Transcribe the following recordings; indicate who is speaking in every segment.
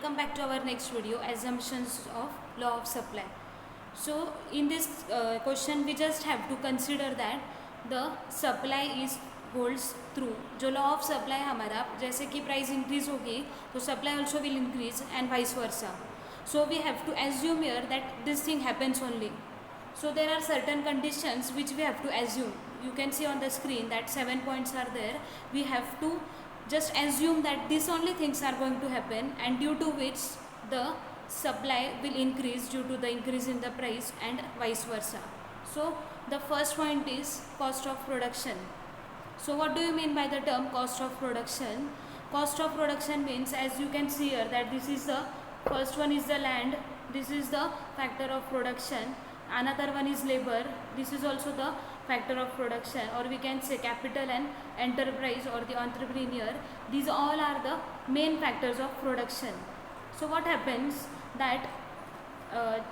Speaker 1: Welcome back to our next video, assumptions of law of supply. So in this question we just have to consider that the supply is holds through. जो law of supply है हमारा, जैसे कि price increase होगी तो supply also will increase and vice versa. So we have to assume here that this thing happens only. So there are certain conditions which we have to assume. You can see on the screen that 7 points are there. We have to just assume that these only things are going to happen, and due to which the supply will increase due to the increase in the price and vice versa. So the first point is cost of production. So what do you mean by the term cost of production? Cost of production means, as you can see here, that this is the first one is the land, this is the factor of production, another one is labor, this is also the factor of production, or we can say capital and enterprise or the entrepreneur. These all are the main factors of production. So what happens that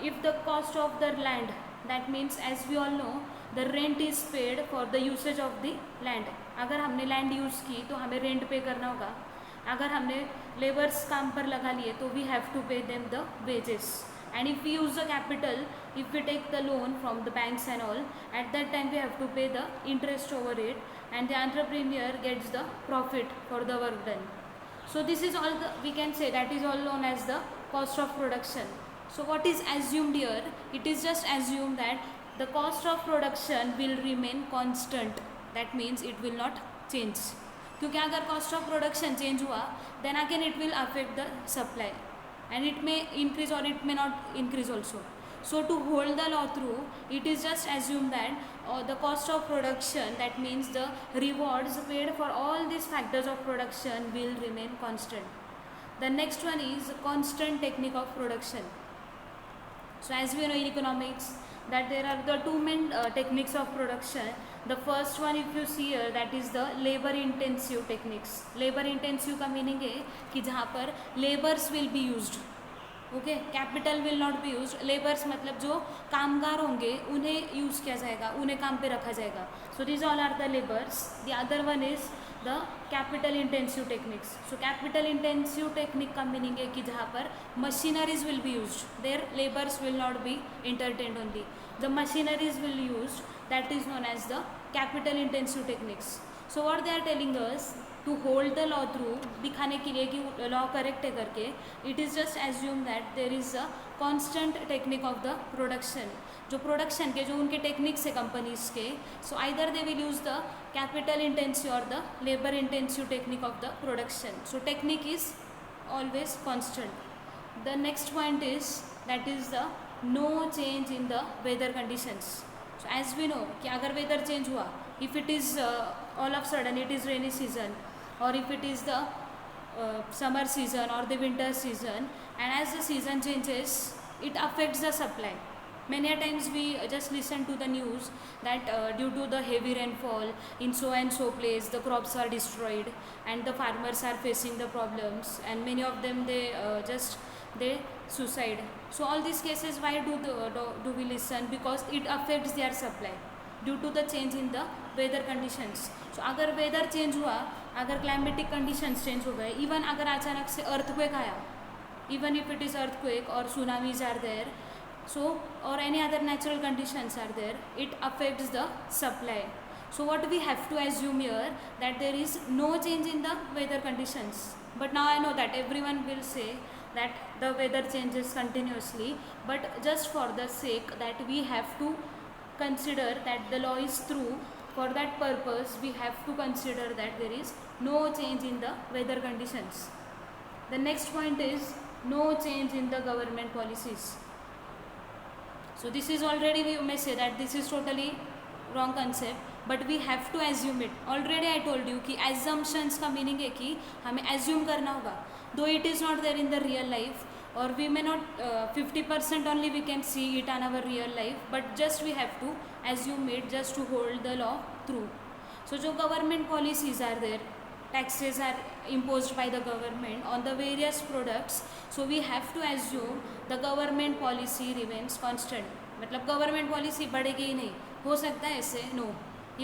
Speaker 1: if the cost of the land, that means as we all know the rent is paid for the usage of the land. अगर हमने land use की तो हमें rent pay करना होगा. अगर हमने laborers काम पर लगा लिए तो we have to pay them the wages. And if we use the capital, if we take the loan from the banks and all, at that time we have to pay the interest over it, and the entrepreneur gets the profit for the work done. So this is all we can say, that is all known as the cost of production. So what is assumed here? It is just assumed that the cost of production will remain constant. That means it will not change. क्योंकि अगर cost of production change हुआ, then again it will affect the supply. And it may increase or it may not increase also. So to hold the law through, it is just assumed that the cost of production, that means the rewards paid for all these factors of production, will remain constant. The next one is constant technique of production. So as we know in economics that there are the two main techniques of production. The first one, if you see here, that is the labor intensive techniques. Labor intensive का meaning है कि जहाँ पर labors will be used, okay, capital will not B use. Labours मतलब जो कामगार होंगे उन्हें यूज़ किया जाएगा, उन्हें काम पे रखा जाएगा. So this all are the labours. The other one is the capital intensive techniques. So capital intensive technique का मीनिंग है कि जहाँ पर machineries will be use, there labours will not be entertained only. The machineries will use, that is known as the capital intensive techniques. So what they are telling us to hold the law through, दिखाने के लिए कि law correct है करके, it is just assume that there is a constant technique of the production. जो production के जो उनके टेक्निक्स है कंपनीज के, so either they will use the capital intensive और the labour intensive technique of the production. So technique is always constant. The next point is that is the no change in the weather conditions. So as we know कि अगर weather change हुआ, if it is all of sudden it is rainy season, or if it is the summer season or the winter season, and as the season changes it affects the supply. Many a times we just listen to the news that due to the heavy rainfall in so and so place the crops are destroyed and the farmers are facing the problems, and many of them they suicide. So all these cases, why do we listen? Because it affects their supply due to the change in the weather conditions. So अगर weather change हुआ, अगर climatic conditions change हो गए, even अगर अचानक से earthquake आया, even if it is earthquake और सुनामीज आर देयर, सो और any other natural conditions are there, it affects the supply. So what we have to assume here, that there is no change in the weather conditions. But now I know that everyone will say that the weather changes continuously, but just for the sake that we have to consider that the law is true, for that purpose we have to consider that there is no change in the weather conditions. The next point is no change in the government policies. So this is already, we may say that this is totally wrong concept, but we have to assume it. Already I told you कि assumptions का meaning है कि हमें assume करना होगा, though it is not there in the real life, or we may not 50% only we can see it on our real life, but just we have to assume it just to hold the law through. So जो government policies are there, taxes are imposed by the government on the various products, so we have to assume the government policy remains constant. मतलब government policy बढ़ेगी ही नहीं, हो सकता है ऐसे, no,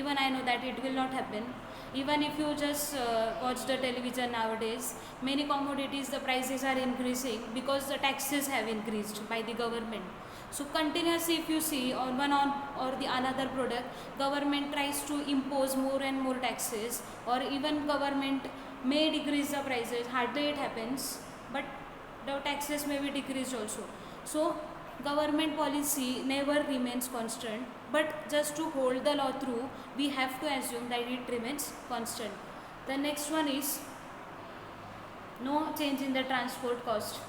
Speaker 1: even I know that it will not happen. Even if you just watch the television nowadays, many commodities the prices are increasing because the taxes have increased by the government. So continuously if you see on one on or the another product, government tries to impose more and more taxes, or even government may decrease the prices, hardly it happens, but the taxes may be decreased also. So government policy never remains constant, but just to hold the law through, we have to assume that it remains constant. The next one is no change in the transport cost.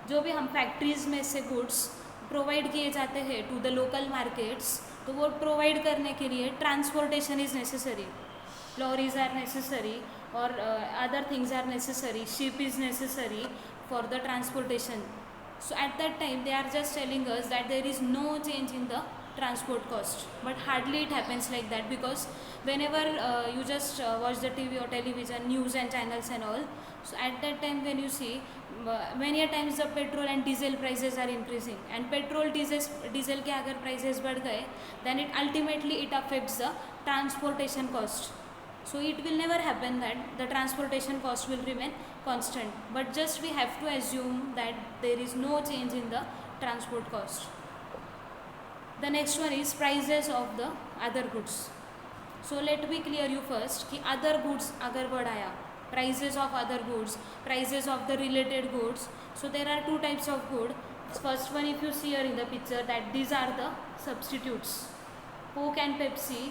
Speaker 1: जो भी हम factories में से goods provide किए जाते हैं to the local markets, तो वो प्रोवाइड करने के लिए transportation is necessary. Lorries are necessary और other things are necessary. Ship is necessary for the transportation. So at that time they are just telling us that there is no change in the transport cost, but hardly it happens like that, because whenever you just watch the TV or television news and channels and all, so at that time when you see many a times the petrol and diesel prices are increasing, and petrol diesel के अगर prices बढ़ गए, then it ultimately it affects the transportation cost. So it will never happen that the transportation cost will remain constant, but just we have to assume that there is no change in the transport cost. The next one is prices of the other goods. So let me clear you first कि other goods अगर बढ़ाया, prices of other goods, prices of the related goods. So there are two types of good. First one, if you see here in the picture, that these are the substitutes. Coke and Pepsi,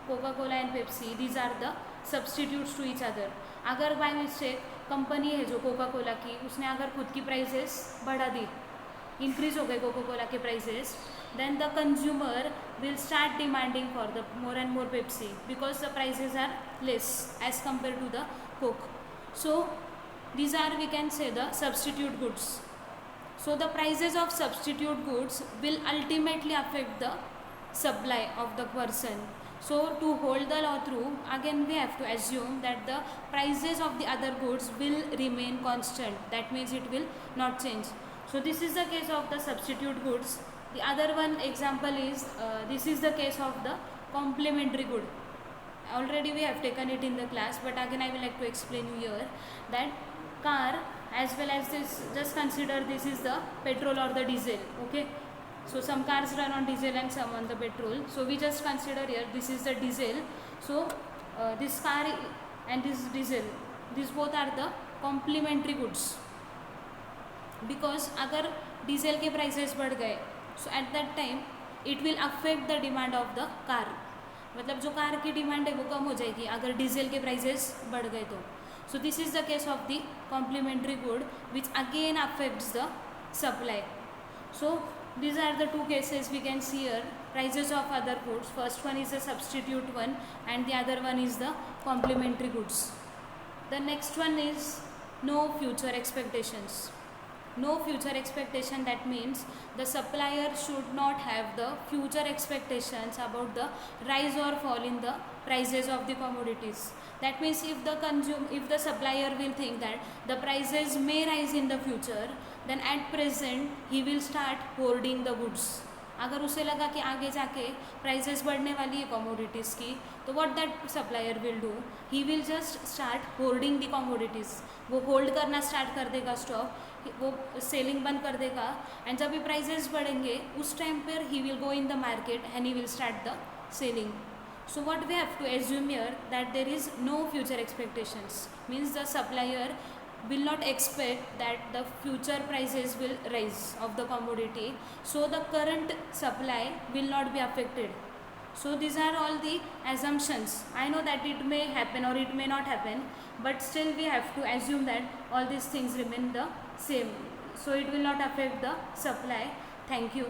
Speaker 1: Coca-Cola and Pepsi, these are the substitutes to each other. अगर by mistake company है जो Coca Cola की, उसने अगर खुद की prices बढ़ा दी, increase हो गए कोका कोला के prices, then the consumer will start demanding for the more and more Pepsi because the prices are less as compared to the Coke. So these are, we can say, the substitute goods. So the prices of substitute goods will ultimately affect the supply of the person. So to hold the law through, again we have to assume that the prices of the other goods will remain constant. That means it will not change. So this is the case of the substitute goods. The other one example is this is the case of the complementary good. Already we have taken it in the class, but again I will like to explain you here that car as well as this, just consider this is the petrol or the diesel. Okay, so some cars run on diesel and some on the petrol. So we just consider here this is the diesel. So this car and this diesel, these both are the complementary goods, because अगर diesel के prices बढ़ गए, so at that time it will affect the demand of the car. मतलब जो car की demand है वो कम हो जाएगी अगर डीजल के प्राइसेस बढ़ गए तो. So this is the case of the complementary good which again affects the supply. So these are the two cases we can see here, prices of other goods. First one is the substitute one and the other one is the complementary goods. The next one is no future expectations. No future expectation, that means the supplier should not have the future expectations about the rise or fall in the prices of the commodities. That means if the supplier will think that the prices may rise in the future, then at present he will start hoarding the goods. अगर उसे लगा कि आगे जाके prices बढ़ने वाली है commodities की, तो what that supplier will do, he will just start holding the commodities. वो होल्ड करना स्टार्ट कर देगा स्टॉक, वो सेलिंग बंद कर देगा, एंड जब भी प्राइसेस बढ़ेंगे उस टाइम पर he will go in the market and he will start the selling. So what we have to assume here, that there is no future expectations, means the supplier will not expect that the future prices will rise of the commodity, so the current supply will not be affected. So these are all the assumptions. I know that it may happen or it may not happen, but still we have to assume that all these things remain the same, so it will not affect the supply. Thank you.